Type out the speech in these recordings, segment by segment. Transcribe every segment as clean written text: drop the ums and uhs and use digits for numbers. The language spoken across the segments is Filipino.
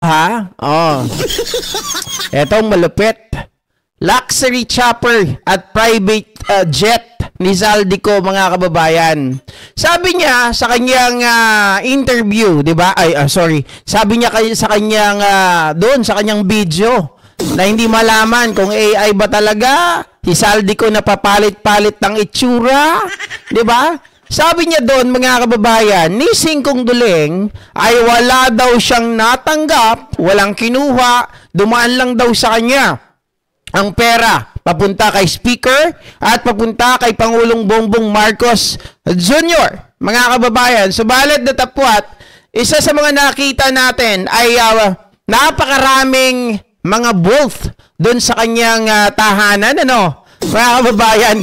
ha? Oh. Etong malupit. Luxury chopper at private jet ni Zaldico, mga kababayan. Sabi niya sa kanyang interview, 'di ba? Sabi niya sa kanyang doon sa kanyang video na hindi malaman kung AI ba talaga si Zaldico na papalit-palit ng itsura, 'di ba? Sabi niya doon, mga kababayan, ni Singkong Duleng ay wala daw siyang natanggap, walang kinuha, dumaan lang daw sa kanya ang pera papunta kay Speaker at papunta kay Pangulong Bongbong Marcos Jr. Mga kababayan, subalit datapwat, isa sa mga nakita natin ay napakaraming mga booth doon sa kanyang tahanan, ano? Mga kababayan,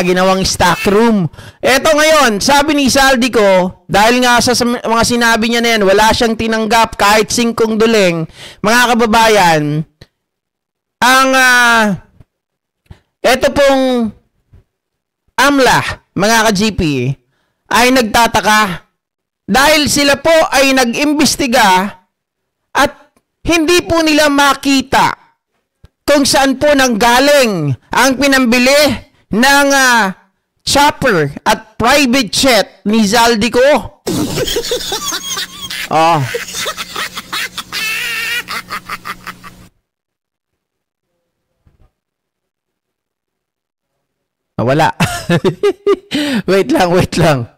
ginawang stock room. Eto ngayon, sabi ni Zaldico, dahil nga sa mga sinabi niya na yan, wala siyang tinanggap kahit Singkong Duleng, mga kababayan, eto pong AMLA, mga ka-GP, ay nagtataka dahil sila po ay nag-imbestiga at hindi po nila makita kung saan po nanggaling ang pinambili ng chopper at private jet ni Zaldico. Oh. Wala. wait lang.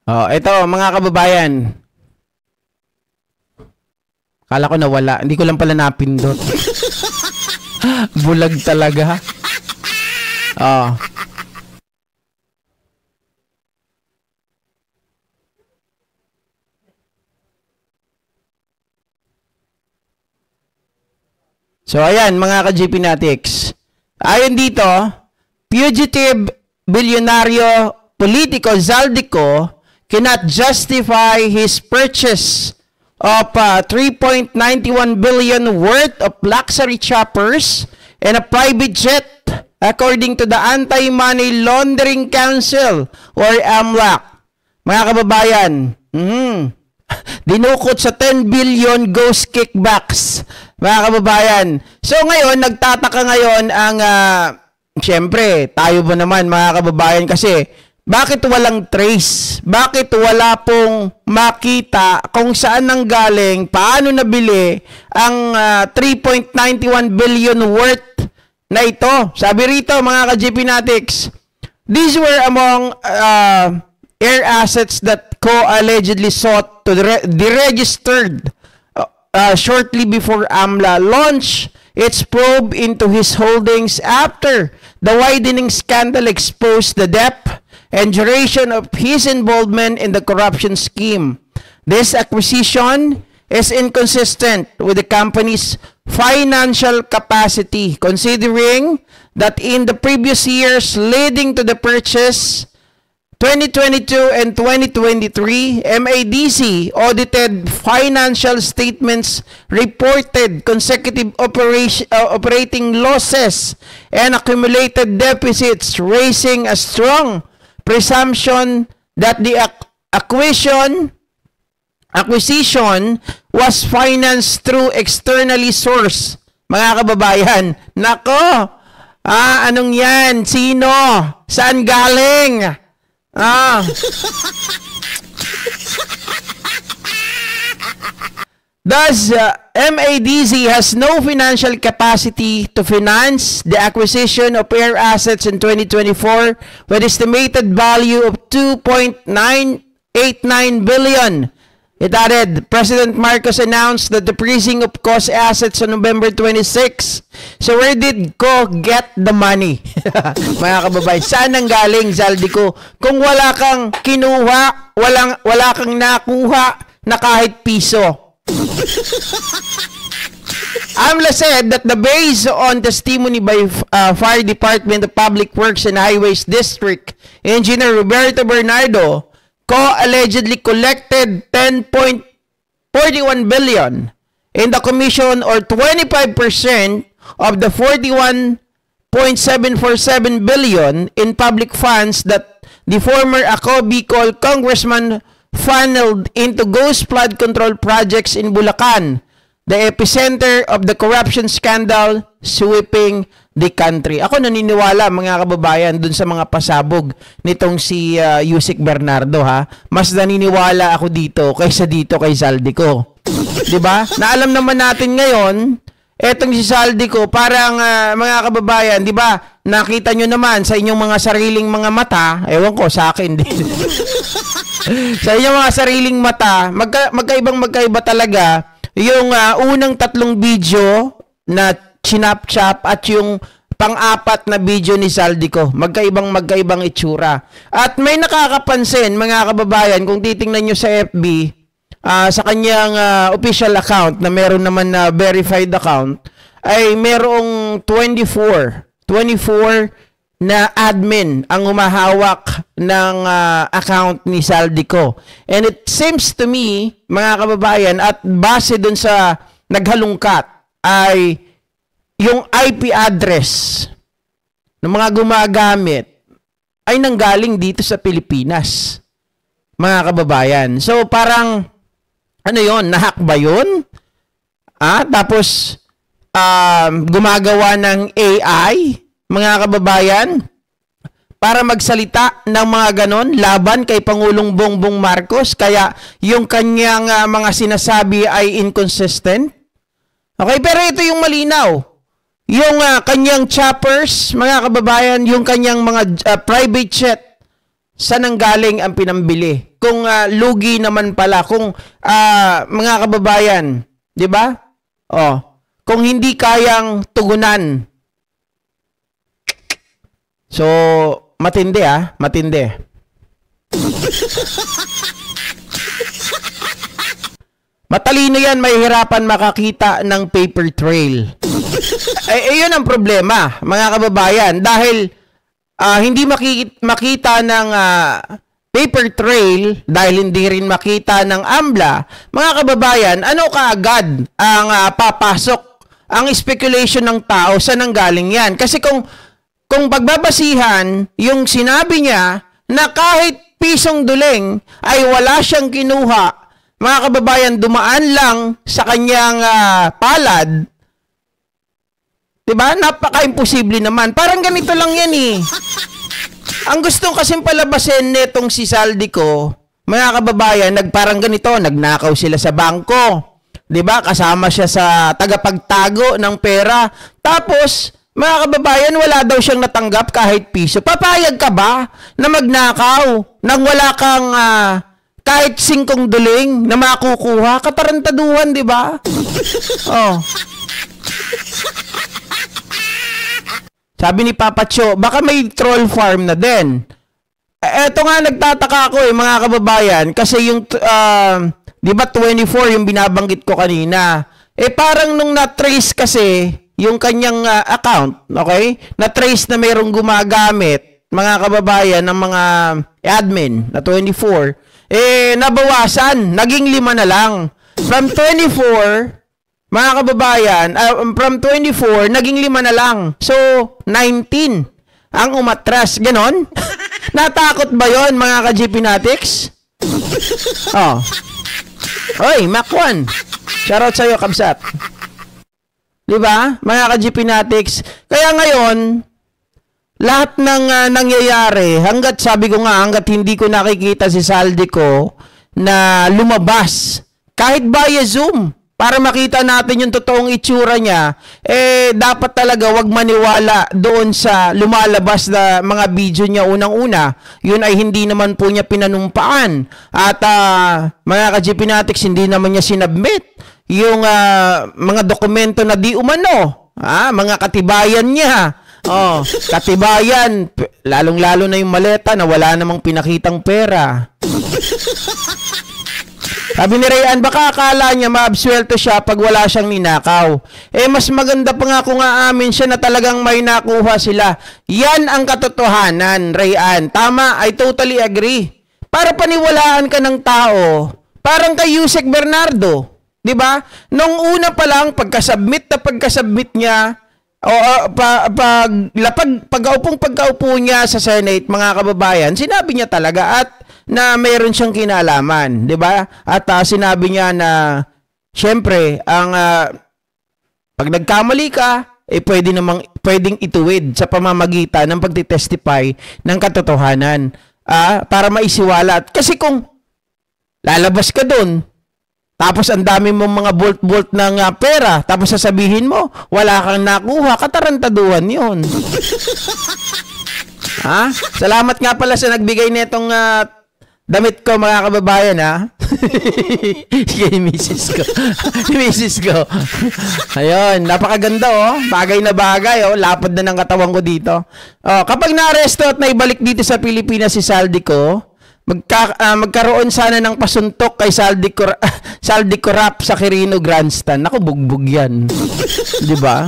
Oh, ito mga kababayan. Kala ko nawala. Hindi ko lang pala napindot. Bulag talaga. Oh. So, ayan, mga ka-GP Natics. Ayon dito, fugitive bilyonaryo politico Zaldico cannot justify his purchase of 3.91 billion worth of luxury choppers and a private jet, according to the Anti-Money Laundering Council or AMLAC. Mga kababayan, dinukot sa 10 billion ghost kickbacks, mga kababayan. So ngayon, nagtataka ngayon ang, siyempre, tayo ba naman mga kababayan, kasi bakit walang trace? Bakit wala pong makita kung saan nanggaling, paano nabili ang 3.91 billion worth na ito? Sabi rito, mga ka-GP Natics, these were among air assets that allegedly sought to deregistered shortly before AMLA launched its probe into his holdings after the widening scandal exposed the depth and duration of his involvement in the corruption scheme. This acquisition is inconsistent with the company's financial capacity, considering that in the previous years leading to the purchase, 2022 and 2023, MADC audited financial statements reported consecutive operating losses and accumulated deficits, raising a strong presumption that the acquisition was financed through externally sourced. Mga kababayan, nako, anong yan? Sino? Saan galing? Thus, MADC has no financial capacity to finance the acquisition of air assets in 2024 with estimated value of 2.989 billion. It added, President Marcos announced that the freezing of cost assets on November 26. So where did Ko get the money? Mga kababayan, saan ang galing, Zaldico? Kung wala kang kinuha, wala kang nakuha na kahit piso. AMLA said that based on testimony by Fire Department of Public Works and Highways District Engineer Roberto Bernardo, Ko allegedly collected 10.41 billion in the commission or 25% of the 41.747 billion in public funds that the former Ako Bicol congressman funneled into ghost flood control projects in Bulacan, the epicenter of the corruption scandal sweeping the country. Ako naniniwala, mga kababayan, dun sa mga pasabog nitong si Yusek Bernardo, ha. Mas naniniwala ako dito kaysa dito kay Zaldico. 'Di ba? Na alam naman natin ngayon, etong si Zaldico, parang mga kababayan, 'di ba? Nakita nyo naman sa inyong mga sariling mga mata, ewan ko sa akin din. Sa inyong mga sariling mata, magkaiba talaga yung unang 3 video na chinap-chap at yung pang-apat na video ni Zaldico. Magkaibang itsura. At may nakakapansin, mga kababayan, kung titingnan nyo sa FB, sa kanyang official account na meron naman na verified account, ay merong 24 na admin ang humahawak ng account ni Zaldico. And it seems to me, mga kababayan, at base dun sa naghalungkat, ay yung IP address ng mga gumagamit ay nanggaling dito sa Pilipinas, mga kababayan. So parang, ano yon, nahack ba yun? Tapos, gumagawa ng AI, mga kababayan, para magsalita ng mga ganon laban kay Pangulong Bongbong Marcos, kaya yung kanyang mga sinasabi ay inconsistent. Okay, pero ito yung malinaw. Yung kanyang choppers, mga kababayan, yung kanyang mga private jet, saan ang galing ang pinambili? Kung lugi naman pala, kung mga kababayan, di ba? Kung hindi kayang tugunan. So, matindi matindi. Matalino yan, mahihirapan makakita ng paper trail. Yun ang problema, mga kababayan. Dahil hindi makita ng paper trail, dahil hindi rin makita ng AMLA, mga kababayan, ano kaagad ang papasok, ang speculation ng tao, saan ang galing yan? Kasi kung pagbabasihan, yung sinabi niya na kahit pisong duling ay wala siyang kinuha, mga kababayan, dumaan lang sa kanyang palad, diba? Napaka-imposible naman. Parang ganito lang yan eh. Ang gusto kasing palabasin netong si Zaldico, mga kababayan, parang ganito, nagnakaw sila sa bangko. Diba? Kasama siya sa tagapagtago ng pera. Tapos, mga kababayan, wala daw siyang natanggap kahit piso. Papayag ka ba na magnakaw nang wala kang kahit 5 duling na makukuha? Katarantaduhan, di ba? Sabi ni Papa Cho, baka may troll farm na din. Eto nga, nagtataka ako mga kababayan, kasi yung, di ba 24 yung binabanggit ko kanina. Parang nung na-trace kasi yung kanyang account, okay? Na-trace na mayroong gumagamit, mga kababayan, ng mga admin na 24, nabawasan, naging 5 na lang. From 24, mga kababayan, from 24, naging 5 na lang. So, 19 ang umatras. Ganon? Natakot ba yon mga ka-GPnatics? Oy, Mac 1. Shoutout sa'yo, Kabsat. Diba, mga ka-GPnatics? Kaya ngayon, lahat ng nangyayari, sabi ko nga, hanggat hindi ko nakikita si Zaldico na lumabas, kahit via Zoom, para makita natin yung totoong itsura niya, dapat talaga wag maniwala doon sa lumalabas na mga video niya unang-una. Yun ay hindi naman po niya pinanumpaan. At mga ka-GPnatics, hindi naman niya sinubmit yung mga dokumento na di umano. Mga katibayan niya. Katibayan, lalong-lalo na yung maleta na wala namang pinakitang pera. Sabi ni Rayan, baka akala niya maabsuelto siya pag wala siyang ninakaw. Mas maganda pa nga kung aamin siya na talagang may nakuha sila. Yan ang katotohanan, Rayan. Tama, I totally agree. Para paniwalaan ka ng tao, parang kay Yusek Bernardo. 'Di ba? Nung una pa lang pagka-submit niya o pagkaupo niya sa Senate, mga kababayan, sinabi niya talaga at na mayroon siyang kinalaman, 'di ba? At sinabi niya na syempre, ang pag nagkamali ka, pwedeng ituwid sa pamamagitan ng pagtitestify ng katotohanan para maisiwalat. Kasi kung lalabas ka doon, tapos ang dami mong mga bolt-bolt ng pera, tapos sasabihin mo, wala kang nakuha, katarantaduhan yun. Salamat nga pala sa nagbigay nitong damit ko, mga kababayan, Sige, misis ko. Misis ko. Ayun, napakaganda, Bagay na bagay, Lapad na ng katawan ko dito. Kapag na-aresto at naibalik dito sa Pilipinas si Saldico, magkaroon sana ng pasuntok kay Saldico Rap sa Quirino Grandstand. Naku, bugbog yan. Di ba?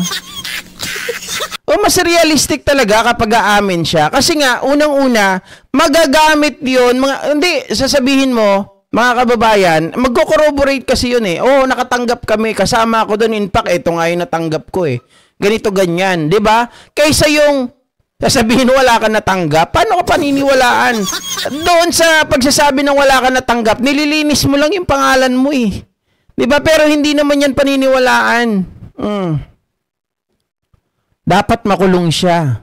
Mas realistic talaga kapag aamin siya. Kasi nga, unang-una, magagamit yun. Sasabihin mo, mga kababayan, magko-corroborate kasi yun nakatanggap kami, kasama ako doon. In fact, ito nga yung natanggap ko Ganito, ganyan. Di ba? Kaysa yung sasabihin wala ka natanggap, paano ka paniniwalaan? Doon sa pagsasabi ng wala ka natanggap, nililinis mo lang yung pangalan mo Di ba? Pero hindi naman yan paniniwalaan. Dapat makulong siya.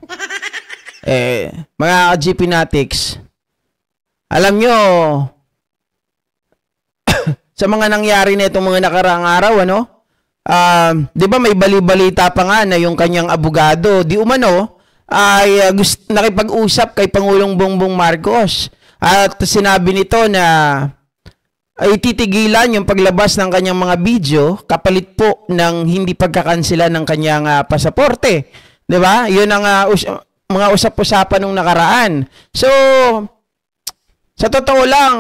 Mga GP Natics, alam nyo, sa mga nangyari na itong mga nakaraang araw, di ba may bali-balita pa nga na yung kanyang abogado, di umano, ay nakipag-usap kay Pangulong Bongbong Marcos. At sinabi nito na ay titigilan yung paglabas ng kanyang mga video kapalit po ng hindi pagkakansela ng kanyang pasaporte. 'Di ba? 'Yun ang mga usap-usapan nung nakaraan. So, sa totoo lang,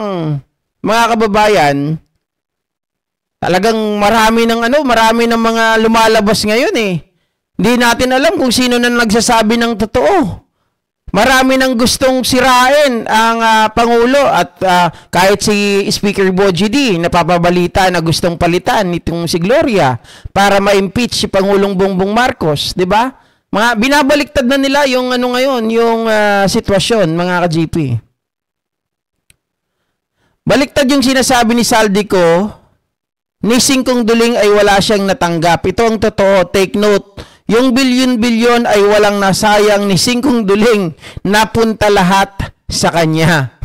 mga kababayan, talagang marami ng mga lumalabas ngayon Hindi natin alam kung sino na nagsasabi ng totoo. Marami nang gustong sirain ang Pangulo at kahit si Speaker Bogie D, napapabalita na gustong palitan nitong si Gloria para ma-impeach si Pangulong Bongbong Marcos, 'di ba? Mga binabaliktad na nila yung ngayon, yung sitwasyon, mga ka-GP. Baliktad yung sinasabi ni Saldico, ni Singkong Duling ay wala siyang natanggap. Ito ang totoo, take note. Yung bilyon-bilyon ay walang nasayang ni Singkong Duling, napunta lahat sa kanya.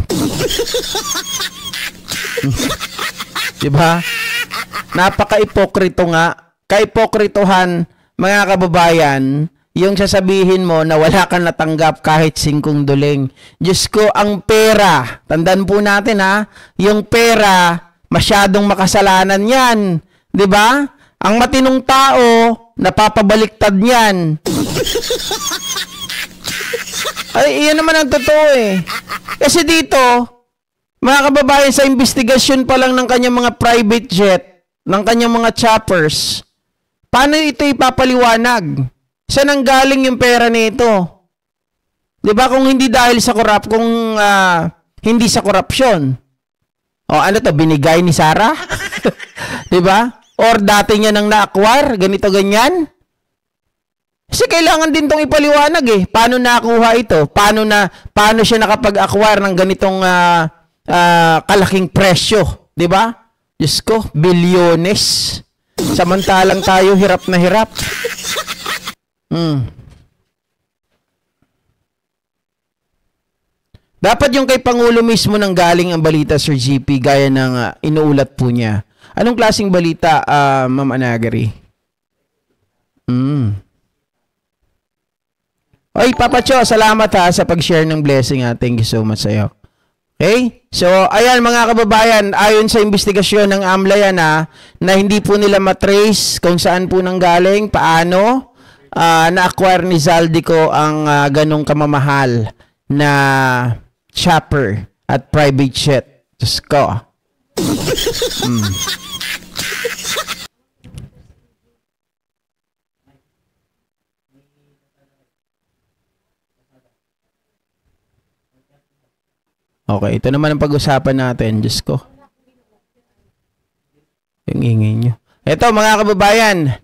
Diba? Napaka-ipokrito nga. Kaipokritohan, mga kababayan, yung sasabihin mo na wala kang natanggap kahit Singkong Duling. Diyos ko, ang pera, tandaan po natin yung pera, masyadong makasalanan yan. Diba? Ang matinong tao, napapabaliktad niyan. Ay, iyan naman ang totoo Kasi dito, mga kababayan, sa investigasyon pa lang ng kanyang mga private jet, ng kanyang mga choppers, paano ito ipapaliwanag? Saan ang galing yung pera nito? Diba kung hindi dahil sa hindi sa korupsyon? Ano to, binigay ni Sarah? Diba? Or dati niya nang na-acquire, ganito ganyan. Kasi kailangan din tong ipaliwanag Paano nakuha ito? Paano siya nakapag-acquire ng ganitong kalaking presyo, 'di ba? Diyos ko, bilyones. Samantalang tayo hirap na hirap. Dapat yung kay Pangulo mismo nang galing ang balita, Sir GP, gaya ng inuulat po niya. Anong klaseng balita, Ma'am Anagari? Oy, Papa Cho, salamat sa pag-share ng blessing Thank you so much sa'yo. Okay? So, ayan mga kababayan, ayon sa investigasyon ng AMLA yan na hindi po nila matrace kung saan po nanggaling, paano na-acquire ni Saldico ang ganong kamamahal na chopper at private jet. Diyos ko. Okay, ito naman ang pag-usapan natin. Diyos ko. Yung ingay nyo. Ito mga kababayan,